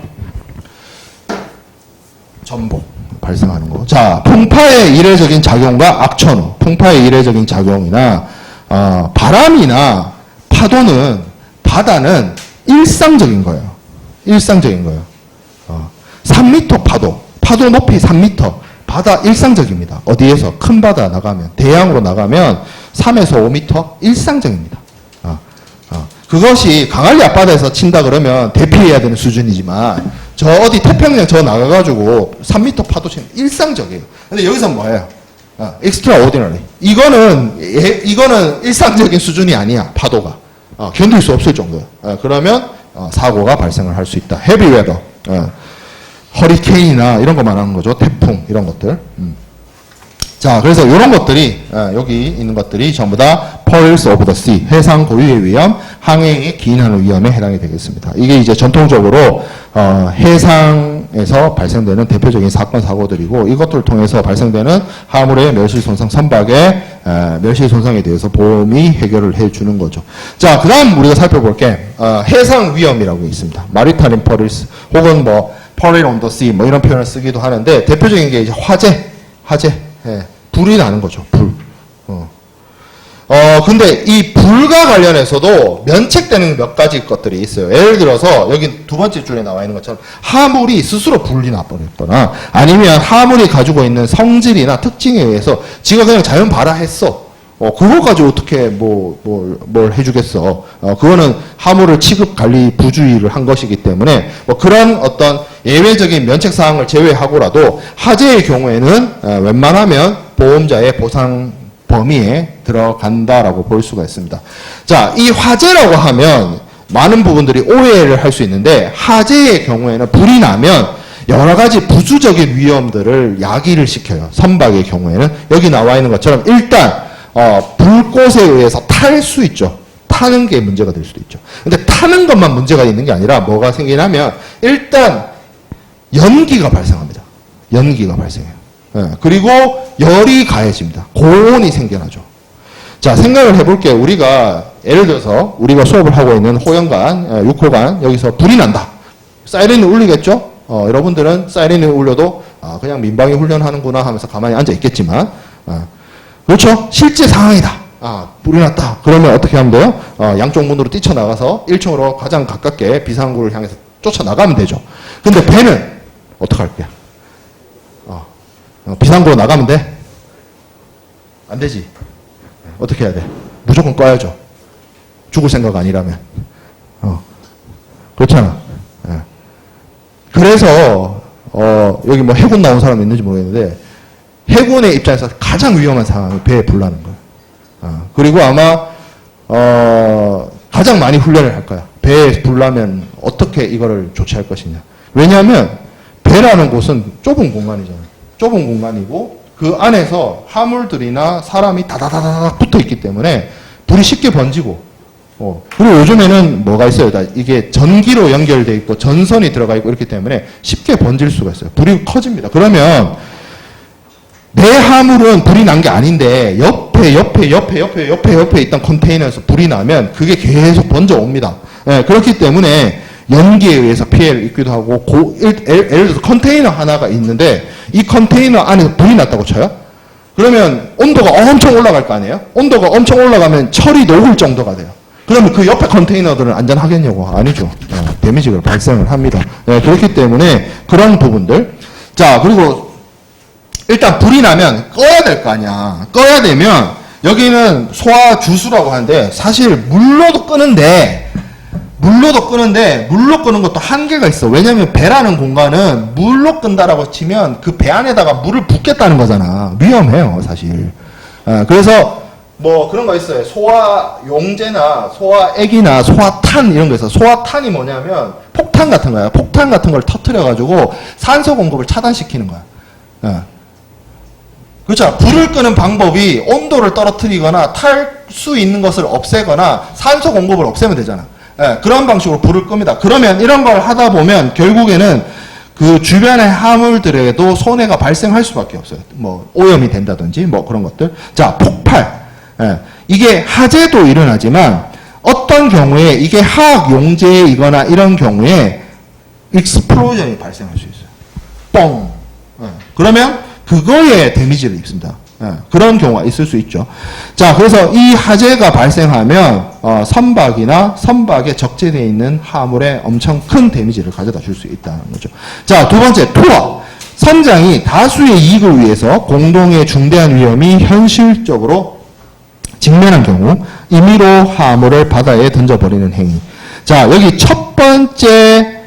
전복 발생하는 거. 자, 풍파의 이례적인 작용과 악천후. 풍파의 이례적인 작용이나 바람이나 파도는, 바다는 일상적인 거예요. 일상적인 거예요. 3m 파도 높이 3m. 바다 일상적입니다. 어디에서? 큰 바다 나가면, 대양으로 나가면 3에서 5m 일상적입니다. 그것이 강한리 앞바다에서 친다 그러면 대피해야 되는 수준이지만, 저 어디 태평양 저 나가가지고 3m 파도 치는 일상적이에요. 근데 여기서 뭐예요? extraordinary. 이거는 일상적인 수준이 아니야, 파도가. 견딜 수 없을 정도야. 그러면 사고가 발생을 할 수 있다. heavy weather. 허리케인이나 이런 거 말하는 거죠. 태풍, 이런 것들. 자, 그래서 이런 것들이, 여기 있는 것들이 전부 다 perils of the sea, 해상 고유의 위험, 항해에 기인하는 위험에 해당이 되겠습니다. 이게 이제 전통적으로, 해상에서 발생되는 대표적인 사건, 사고들이고, 이것들을 통해서 발생되는 하물의 멸실손상, 선박의 멸실손상에 대해서 보험이 해결을 해주는 거죠. 자, 그 다음 우리가 살펴볼 게, 해상 위험이라고 있습니다. maritime perils, 혹은 뭐, peril on the sea, 뭐 이런 표현을 쓰기도 하는데, 대표적인 게 이제 화재. 불이 나는 거죠, 불. 근데 이 불과 관련해서도 면책되는 몇 가지 것들이 있어요. 예를 들어서 여기 두 번째 줄에 나와 있는 것처럼 하물이 스스로 불이 나버렸거나, 아니면 하물이 가지고 있는 성질이나 특징에 의해서 지가 그냥 자연 발화했어. 그거 가지고 어떻게 뭘 해주겠어. 그거는 하물을 취급 관리 부주의를 한 것이기 때문에, 뭐 그런 어떤 예외적인 면책 사항을 제외하고라도 화재의 경우에는 웬만하면 보험자의 보상 범위에 들어간다라고 볼 수가 있습니다. 자, 이 화재라고 하면 많은 부분들이 오해를 할 수 있는데, 화재의 경우에는 불이 나면 여러 가지 부수적인 위험들을 야기를 시켜요. 선박의 경우에는 여기 나와 있는 것처럼 일단 불꽃에 의해서 탈 수 있죠. 타는 게 문제가 될 수도 있죠. 근데 타는 것만 문제가 있는 게 아니라 뭐가 생기냐면 일단 연기가 발생합니다. 연기가 발생해요. 그리고 열이 가해집니다. 고온이 생겨나죠. 자, 생각을 해볼게요. 우리가 예를 들어서 우리가 수업을 하고 있는 호연관, 6호관 여기서 불이 난다. 사이렌이 울리겠죠? 여러분들은 사이렌이 울려도 그냥 민방위 훈련하는구나 하면서 가만히 앉아 있겠지만, 그렇죠? 실제 상황이다. 불이 났다. 그러면 어떻게 하면 돼요? 양쪽 문으로 뛰쳐나가서 1층으로 가장 가깝게 비상구를 향해서 쫓아나가면 되죠. 근데 배는 어떻게 할 거야? 비상구로 나가면 돼? 안 되지. 어떻게 해야 돼? 무조건 꺼야죠. 죽을 생각 아니라면. 그렇잖아. 그래서 여기 뭐 해군 나온 사람 있는지 모르겠는데, 해군의 입장에서 가장 위험한 상황이 배에 불 나는 거예요. 그리고 아마 가장 많이 훈련을 할 거야. 배에 불 나면 어떻게 이거를 조치할 것이냐. 왜냐하면 배라는 곳은 좁은 공간이잖아요. 좁은 공간이고 그 안에서 화물들이나 사람이 다다다다닥 붙어 있기 때문에 불이 쉽게 번지고 그리고 요즘에는 뭐가 있어요? 이게 전기로 연결되어 있고 전선이 들어가 있고 이렇기 때문에 쉽게 번질 수가 있어요. 불이 커집니다. 그러면 내 화물은 불이 난 게 아닌데 옆에 있던 컨테이너에서 불이 나면 그게 계속 번져 옵니다. 예, 그렇기 때문에 연기에 의해서 피해를 입기도 하고 예를 들어서 컨테이너 하나가 있는데 이 컨테이너 안에서 불이 났다고 쳐요? 그러면 온도가 엄청 올라갈 거 아니에요? 온도가 엄청 올라가면 철이 녹을 정도가 돼요. 그러면 그 옆에 컨테이너들은 안전하겠냐고? 아니죠. 데미지가 발생을 합니다. 예, 그렇기 때문에 그런 부분들. 자, 그리고 일단 불이 나면 꺼야 될 거 아니야. 꺼야 되면 여기는 소화 주수라고 하는데 사실 물로도 끄는데 물로 끄는 것도 한계가 있어. 왜냐면 배라는 공간은 물로 끈다라고 치면 그 배 안에다가 물을 붓겠다는 거잖아. 위험해요, 사실. 그래서 뭐 그런 거 있어요. 소화 용제나 소화액이나 소화탄 이런 거 있어요. 소화탄이 뭐냐면 폭탄 같은 거야. 폭탄 같은 걸 터뜨려 가지고 산소 공급을 차단시키는 거야. 그렇죠. 불을 끄는 방법이 온도를 떨어뜨리거나 탈 수 있는 것을 없애거나 산소 공급을 없애면 되잖아. 그런 방식으로 불을 끕니다. 그러면 이런 걸 하다 보면 결국에는 그 주변의 화물들에도 손해가 발생할 수밖에 없어요. 뭐 오염이 된다든지 뭐 그런 것들. 자, 폭발. 이게 화재도 일어나지만 어떤 경우에 이게 화학 용제이거나 이런 경우에 익스플로전이 발생할 수 있어요. 뻥. 그러면 그거에 데미지를 입습니다. 그런 경우가 있을 수 있죠. 자, 그래서 이 화재가 발생하면 선박이나 선박에 적재되어 있는 화물에 엄청 큰 데미지를 가져다 줄 수 있다는 거죠. 자, 두 번째, 투어. 선장이 다수의 이익을 위해서 공동의 중대한 위험이 현실적으로 직면한 경우 임의로 화물을 바다에 던져버리는 행위. 자, 여기 첫 번째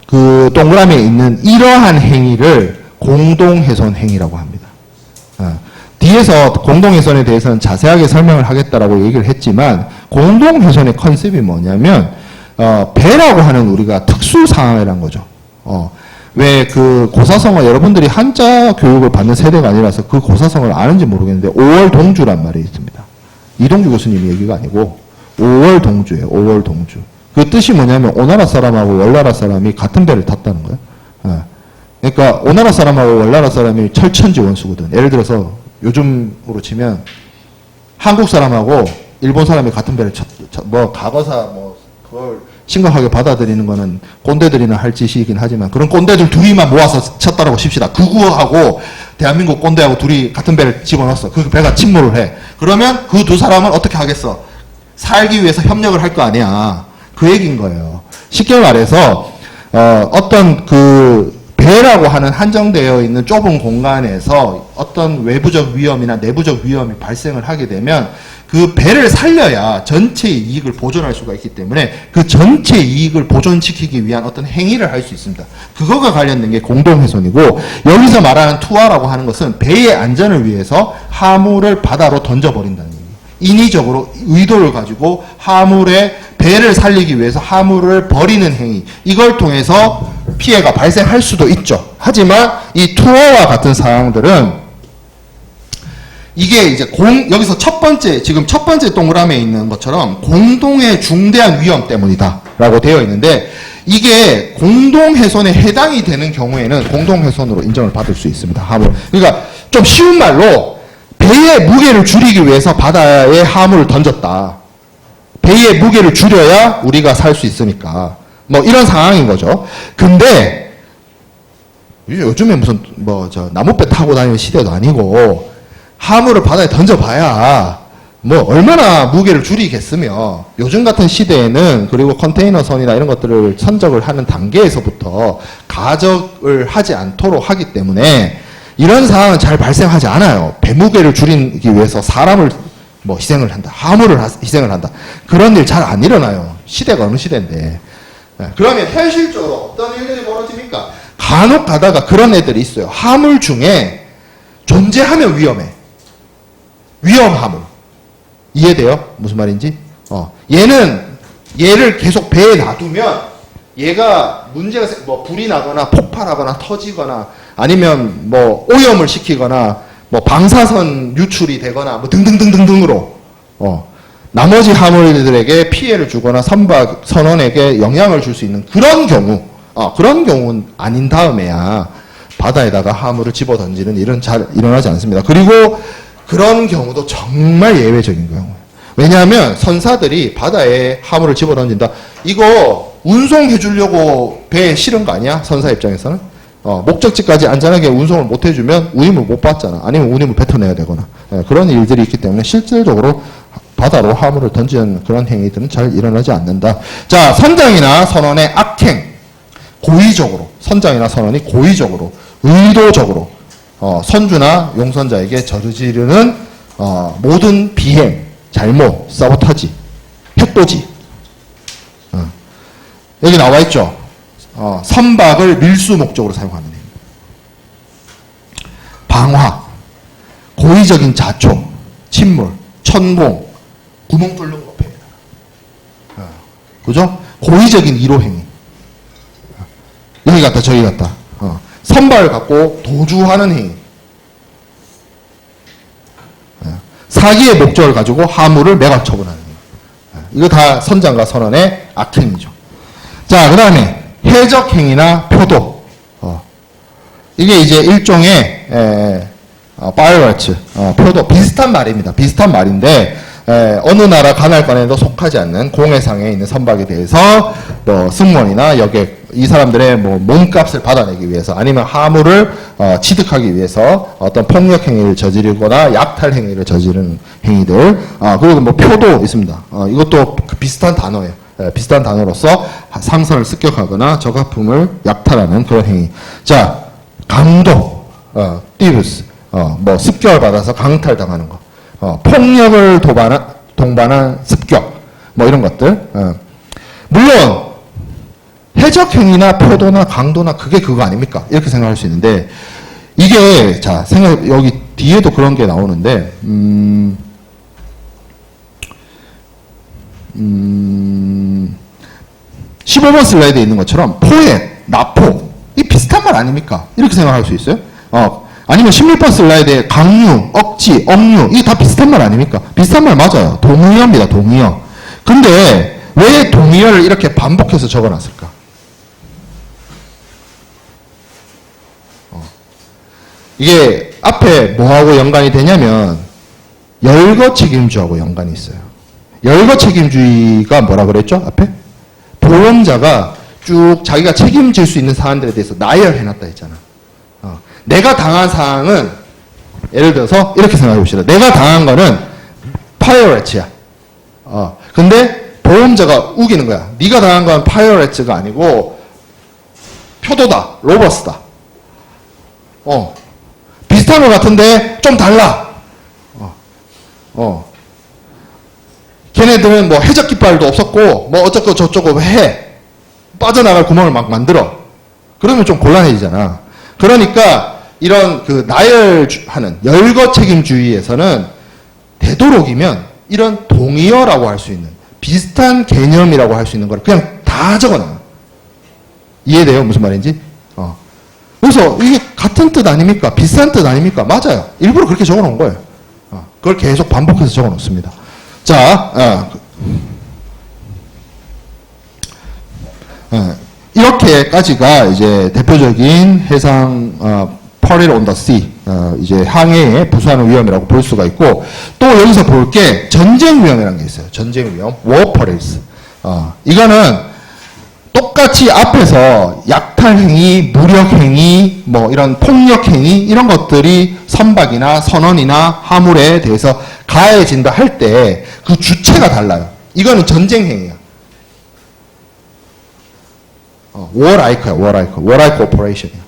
그 동그라미에 있는 이러한 행위를 공동훼손 행위라고 합니다. 뒤에서 공동훼손에 대해서는 자세하게 설명을 하겠다라고 얘기를 했지만 공동훼손의 컨셉이 뭐냐면 배라고 하는 우리가 특수 상황이란 거죠. 왜 그 고사성어 여러분들이 한자 교육을 받는 세대가 아니라서 그 고사성어를 아는지 모르겠는데 5월 동주란 말이 있습니다. 이동주 교수님 얘기가 아니고 5월 동주예요. 5월 동주. 그 뜻이 뭐냐면 오나라 사람하고 월나라 사람이 같은 배를 탔다는 거예요. 그러니까 오나라 사람하고 월나라 사람이 철천지 원수거든. 예를 들어서 요즘으로 치면 한국 사람하고 일본 사람이 같은 배를 뭐 과거사 뭐 그걸 심각하게 받아들이는 거는 꼰대들이나 할 짓이긴 하지만 그런 꼰대들 둘이만 모아서 쳤다라고 칩시다. 그구하고 대한민국 꼰대하고 둘이 같은 배를 집어넣었어. 그 배가 침몰을 해. 그러면 그 두 사람은 어떻게 하겠어? 살기 위해서 협력을 할 거 아니야. 그 얘기인 거예요. 쉽게 말해서 어떤 그 배라고 하는 한정되어 있는 좁은 공간에서 어떤 외부적 위험이나 내부적 위험이 발생을 하게 되면 그 배를 살려야 전체의 이익을 보존할 수가 있기 때문에 그 전체 이익을 보존시키기 위한 어떤 행위를 할 수 있습니다. 그거가 관련된 게 공동훼손이고 여기서 말하는 투하라고 하는 것은 배의 안전을 위해서 화물을 바다로 던져버린다는 얘기예요. 인위적으로 의도를 가지고 화물의 배를 살리기 위해서 화물을 버리는 행위 이걸 통해서 피해가 발생할 수도 있죠. 하지만 이 투어와 같은 상황들은 이게 이제 여기서 지금 첫 번째 동그라미에 있는 것처럼 공동의 중대한 위험 때문이다 라고 되어 있는데 이게 공동훼손에 해당이 되는 경우에는 공동훼손으로 인정을 받을 수 있습니다. 화물. 그러니까 좀 쉬운 말로 배의 무게를 줄이기 위해서 바다에 화물을 던졌다. 배의 무게를 줄여야 우리가 살 수 있으니까. 뭐 이런 상황인 거죠. 근데 요즘에 무슨 나무배 타고 다니는 시대도 아니고 화물을 바다에 던져봐야 뭐 얼마나 무게를 줄이겠으며 요즘 같은 시대에는 그리고 컨테이너선이나 이런 것들을 선적을 하는 단계에서부터 가적을 하지 않도록 하기 때문에 이런 상황은 잘 발생하지 않아요. 배 무게를 줄이기 위해서 사람을 희생을 한다. 화물을 희생을 한다. 그런 일 잘 안 일어나요. 시대가 어느 시대인데. 그러면 현실적으로 어떤 일들이 벌어집니까? 간혹 가다가 그런 애들이 있어요. 화물 중에 존재하면 위험해. 위험함을. 이해돼요? 무슨 말인지? 얘를 계속 배에 놔두면 얘가 문제가 뭐 불이 나거나 폭발하거나 터지거나 아니면 뭐 오염을 시키거나 뭐 방사선 유출이 되거나 뭐 등등등등등으로 나머지 하물들에게 피해를 주거나 선원에게 영향을 줄 수 있는 그런 경우는 아닌 다음에야 바다에다가 하물을 집어 던지는 일은 잘 일어나지 않습니다. 그리고 그런 경우도 정말 예외적인 경우예요. 왜냐하면 선사들이 바다에 하물을 집어 던진다. 이거 운송해 주려고 배에 실은 거 아니야? 선사 입장에서는. 목적지까지 안전하게 운송을 못 해주면 운임을 못 받잖아. 아니면 운임을 뱉어내야 되거나. 그런 일들이 있기 때문에 실질적으로 바다로 하물을 던지는 그런 행위들은 잘 일어나지 않는다. 자, 선장이나 선원의 악행. 고의적으로. 선장이나 선원이 고의적으로, 의도적으로, 선주나 용선자에게 저지르는, 모든 비행, 잘못, 사보타지, 획도지. 여기 나와 있죠. 선박을 밀수 목적으로 사용하는 행위. 방화, 고의적인 자초, 침몰, 천공, 구멍 뚫는 거 팹니다. 그죠? 고의적인 이로 행위. 여기 갔다 저기 갔다. 선박을 갖고 도주하는 행위. 사기의 목적을 가지고 하물을 매각 처분하는 행위. 이거 다 선장과 선원의 악행이죠. 자, 그 다음에 해적행위나 표도. 이게 이제 일종의 파이러츠, 표도 비슷한 말입니다. 비슷한 말인데 어느 나라 관할권에도 속하지 않는 공해상에 있는 선박에 대해서 뭐 승무원이나 여객 이 사람들의 뭐 몸값을 받아내기 위해서 아니면 하물을 취득하기 위해서 어떤 폭력 행위를 저지르거나 약탈 행위를 저지르는 행위들. 그리고 뭐 표도 있습니다. 이것도 비슷한 단어예요. 비슷한 단어로서 상선을 습격하거나 적하품을 약탈하는 그런 행위. 자, 강도, 띠브스, 뭐 습격을 받아서 강탈당하는 거. 폭력을 동반한 습격, 뭐 이런 것들. 물론 해적행위나 표도나 강도나 그게 그거 아닙니까? 이렇게 생각할 수 있는데 이게 자 여기 뒤에도 그런 게 나오는데 15번 슬라이드에 있는 것처럼 포획, 납포 이 비슷한 말 아닙니까? 이렇게 생각할 수 있어요. 아니면 16번 슬라이드에 강유, 억지, 억류 이게 다 비슷한 말 아닙니까? 비슷한 말 맞아요. 동의어입니다. 동의어. 근데 왜 동의어를 이렇게 반복해서 적어놨을까? 이게 앞에 뭐하고 연관이 되냐면 열거 책임주하고 연관이 있어요. 열거 책임주의가 뭐라 그랬죠? 앞에? 보험자가 쭉 자기가 책임질 수 있는 사안들에 대해서 나열해놨다 했잖아. 내가 당한 사항은 예를 들어서 이렇게 생각해 봅시다. 내가 당한 거는 파이어레츠야. 근데 보험자가 우기는 거야. 네가 당한 건 파이어레츠가 아니고 표도다. 로버스다. 비슷한 것 같은데 좀 달라. 걔네들은 뭐 해적 깃발도 없었고 뭐 어쩌고 저쩌고 해. 빠져나갈 구멍을 막 만들어. 그러면 좀 곤란해지잖아. 그러니까 이런 그 나열하는 열거 책임주의에서는 되도록이면 이런 동의어라고 할 수 있는 비슷한 개념이라고 할 수 있는 걸 그냥 다 적어놔요. 이해돼요? 무슨 말인지? 그래서 이게 같은 뜻 아닙니까? 비슷한 뜻 아닙니까? 맞아요. 일부러 그렇게 적어놓은 거예요. 그걸 계속 반복해서 적어놓습니다. 자, 이렇게까지가 이제 대표적인 해상 peril on the sea, 이제 항해에 부수하는 위험이라고 볼 수가 있고, 또 여기서 볼 게 전쟁 위험이라는 게 있어요. 전쟁 위험, war perils. 이거는 똑같이 앞에서 약탈행위, 무력행위, 뭐 이런 폭력행위 이런 것들이 선박이나 선원이나 화물에 대해서 가해진다 할 때 그 주체가 달라요. 이거는 전쟁행위야. warlike야, warlike operation이야.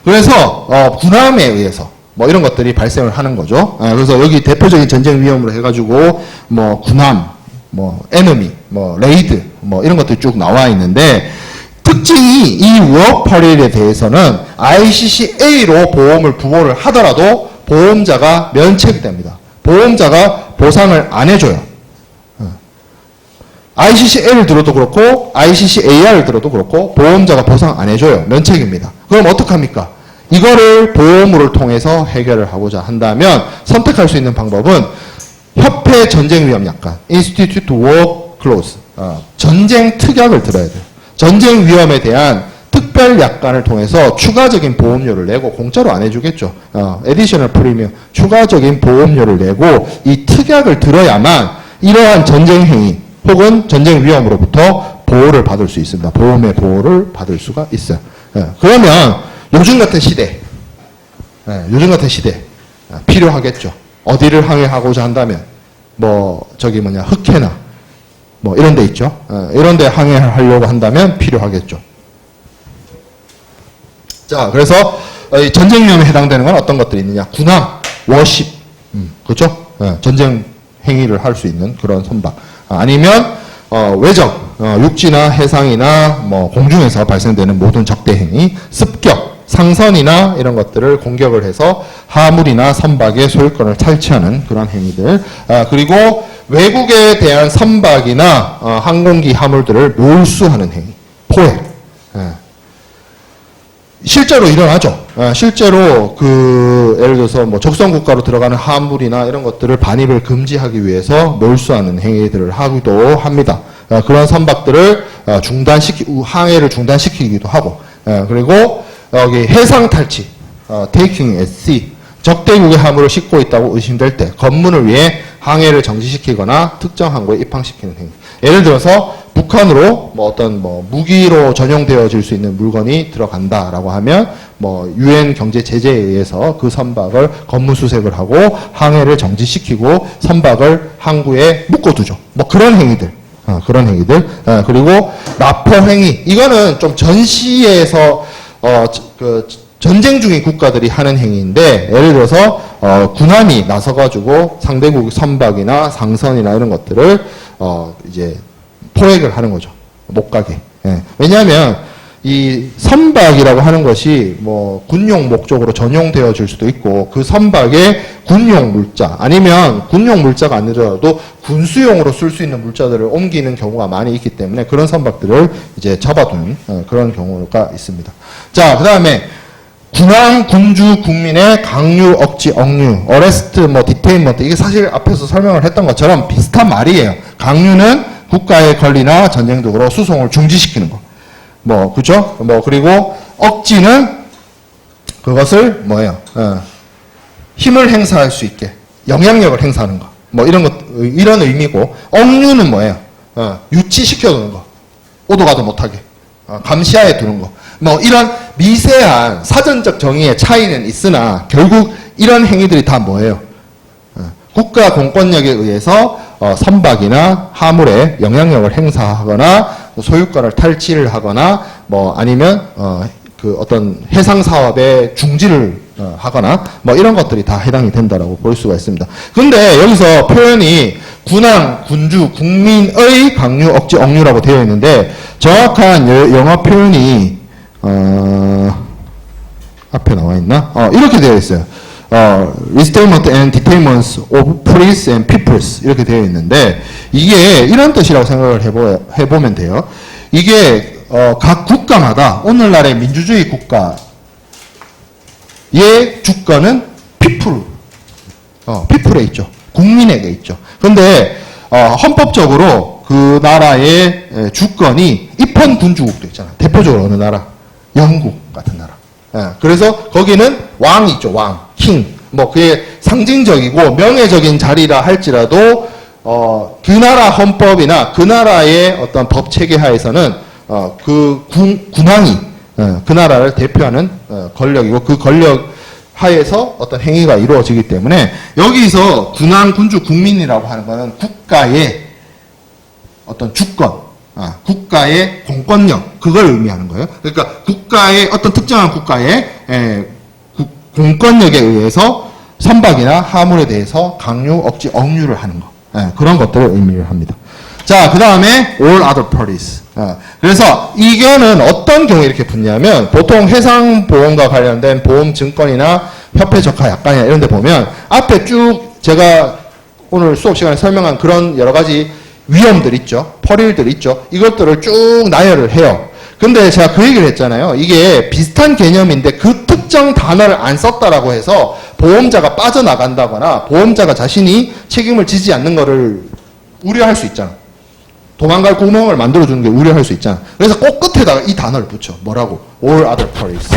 그래서 군함에 의해서 뭐 이런 것들이 발생을 하는 거죠. 그래서 여기 대표적인 전쟁 위험으로 해가지고 뭐 군함, 뭐 enemy, 뭐 레이드, 뭐 이런 것들이 쭉 나와 있는데 특징이 이 work permit에 대해서는 ICCA로 보험을 부호를 하더라도 보험자가 면책이 됩니다. 보험자가 보상을 안 해줘요. ICCA를 들어도 그렇고 ICCAR을 들어도 그렇고 보험자가 보상 안 해줘요. 면책입니다. 그럼 어떡합니까? 이거를 보험으로 통해서 해결을 하고자 한다면 선택할 수 있는 방법은 협회 전쟁 위험 약관, Institute War Clause, 전쟁 특약을 들어야 돼요. 전쟁 위험에 대한 특별 약관을 통해서 추가적인 보험료를 내고 공짜로 안 해주겠죠. 에디셔널 프리미엄, 추가적인 보험료를 내고 이 특약을 들어야만 이러한 전쟁 행위 혹은 전쟁 위험으로부터 보호를 받을 수 있습니다. 보험의 보호를 받을 수가 있어요. 그러면 요즘 같은 시대 필요하겠죠. 어디를 항해하고자 한다면 흑해나 이런 데 있죠. 이런 데 항해를 하려고 한다면 필요하겠죠. 자, 그래서 전쟁 위험에 해당되는 건 어떤 것들이 있느냐? 군함, 워십, 그렇죠? 전쟁 행위를 할 수 있는 그런 선박. 아니면 외적, 육지나 해상이나 공중에서 발생되는 모든 적대 행위, 습격, 상선이나 이런 것들을 공격을 해서 하물이나 선박의 소유권을 탈취하는 그런 행위들. 그리고 외국에 대한 선박이나 항공기 화물들을 몰수하는 행위, 포획. 실제로 일어나죠. 실제로 예를 들어서 적성 국가로 들어가는 화물이나 이런 것들을 반입을 금지하기 위해서 몰수하는 행위들을 하기도 합니다. 그런 선박들을 항해를 중단시키기도 하고, 그리고 여기 해상 탈취, taking at sea, 적대국의 화물을 싣고 있다고 의심될 때 검문을 위해 항해를 정지시키거나 특정 항구에 입항시키는 행위. 예를 들어서 북한으로 무기로 전용되어질 수 있는 물건이 들어간다라고 하면 유엔 경제 제재에 의해서 그 선박을 검문 수색을 하고 항해를 정지시키고 선박을 항구에 묶어두죠. 그런 행위들. 그리고 납포 행위. 이거는 좀 전시에서 전쟁 중인 국가들이 하는 행위인데, 예를 들어서 군함이 나서가지고 상대국 선박이나 상선이나 이런 것들을 이제 포획을 하는 거죠. 못 가게. 왜냐하면 이 선박이라고 하는 것이 군용 목적으로 전용되어질 수도 있고, 그 선박에 군용 물자 아니면 군용 물자가 아니더라도 군수용으로 쓸 수 있는 물자들을 옮기는 경우가 많이 있기 때문에 그런 선박들을 이제 잡아두는 그런 경우가 있습니다. 자, 그 다음에 군함, 군주, 국민의 강요, 억지, 억류, 어레스트, 디테인먼트. 이게 사실 앞에서 설명을 했던 것처럼 비슷한 말이에요. 강요는 국가의 권리나 전쟁 등으로 수송을 중지시키는 거. 그죠? 그리고 억지는 그것을 힘을 행사할 수 있게 영향력을 행사하는 거. 이런 의미고, 억류는 뭐예요? 유치시켜두는 거. 오도 가도 못하게. 감시하에 두는 거. 이런 미세한 사전적 정의의 차이는 있으나 결국 이런 행위들이 다 뭐예요? 국가 공권력에 의해서 선박이나 화물에 영향력을 행사하거나 소유권을 탈취를 하거나 아니면 어떤 해상 사업에 중지를 하거나 이런 것들이 다 해당이 된다라고 볼 수가 있습니다. 근데 여기서 표현이 군함, 군주, 국민의 강요, 억지, 억류라고 되어 있는데 정확한 영어 표현이 앞에 나와 있나? 이렇게 되어 있어요. Restatement and detainments of police and peoples 이렇게 되어 있는데 이게 이런 뜻이라고 생각을 해보면 돼요. 이게 각 국가마다 오늘날의 민주주의 국가의 주권은 people에 있죠. 국민에게 있죠. 그런데 헌법적으로 그 나라의 주권이 입헌 군주국도 있잖아요. 대표적으로 어느 나라? 영국 같은 나라. 그래서 거기는 왕이 있죠. 왕, 킹. 그게 상징적이고 명예적인 자리라 할지라도 그 나라 헌법이나 그 나라의 어떤 법 체계 하에서는 그 군왕이 그 나라를 대표하는 권력이고 그 권력 하에서 어떤 행위가 이루어지기 때문에 여기서 군왕, 군주, 국민이라고 하는 것은 국가의 어떤 주권, 국가의 공권력, 그걸 의미하는 거예요. 그러니까 국가의 어떤 특정한 국가의 공권력에 의해서 선박이나 화물에 대해서 강요, 억지, 억류를 하는 거. 그런 것들을 의미를 합니다. 자, 그 다음에 all other parties. 그래서 이거는 어떤 경우에 이렇게 붙냐면 보통 해상보험과 관련된 보험 증권이나 협회 적하 약관이나 이런 데 보면 앞에 쭉 제가 오늘 수업 시간에 설명한 그런 여러 가지 위험들 있죠. 퍼릴들 있죠. 이것들을 쭉 나열을 해요. 근데 제가 그 얘기를 했잖아요. 이게 비슷한 개념인데 그 특정 단어를 안 썼다라고 해서 보험자가 빠져나간다거나 보험자가 자신이 책임을 지지 않는 거를 우려할 수 있잖아. 도망갈 구멍을 만들어주는 게 우려할 수 있잖아. 그래서 꼭 끝에다가 이 단어를 붙여. 뭐라고? all other parties.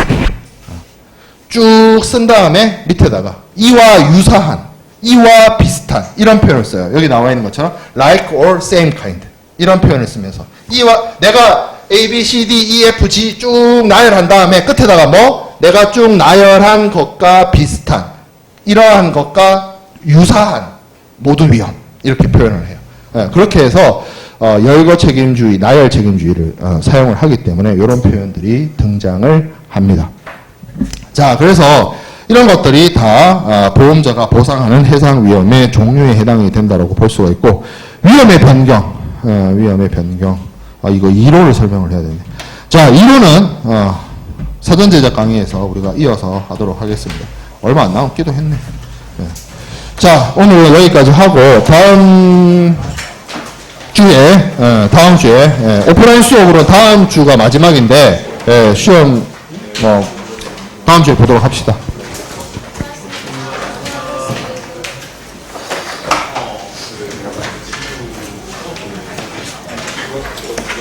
쭉 쓴 다음에 밑에다가 이와 유사한, 이와 비슷한 이런 표현을 써요. 여기 나와 있는 것처럼 like or same kind 이런 표현을 쓰면서 이와 내가 A, B, C, D, E, F, G 쭉 나열한 다음에 끝에다가 뭐 내가 쭉 나열한 것과 비슷한 이러한 것과 유사한 모든 위험 이렇게 표현을 해요. 네, 그렇게 해서 열거 책임주의, 나열 책임주의를 사용을 하기 때문에 이런 표현들이 등장을 합니다. 자, 그래서 이런 것들이 다 보험자가 보상하는 해상 위험의 종류에 해당이 된다라고 볼 수가 있고 위험의 변경, 위험의 변경. 이거 2로를 설명을 해야 되네. 자, 2로는 사전 제작 강의에서 우리가 이어서 하도록 하겠습니다. 얼마 안 남기도 했네. 네. 자, 오늘 여기까지 하고 다음 주에 오프라인 수업으로 다음 주가 마지막인데 시험 다음 주에 보도록 합시다.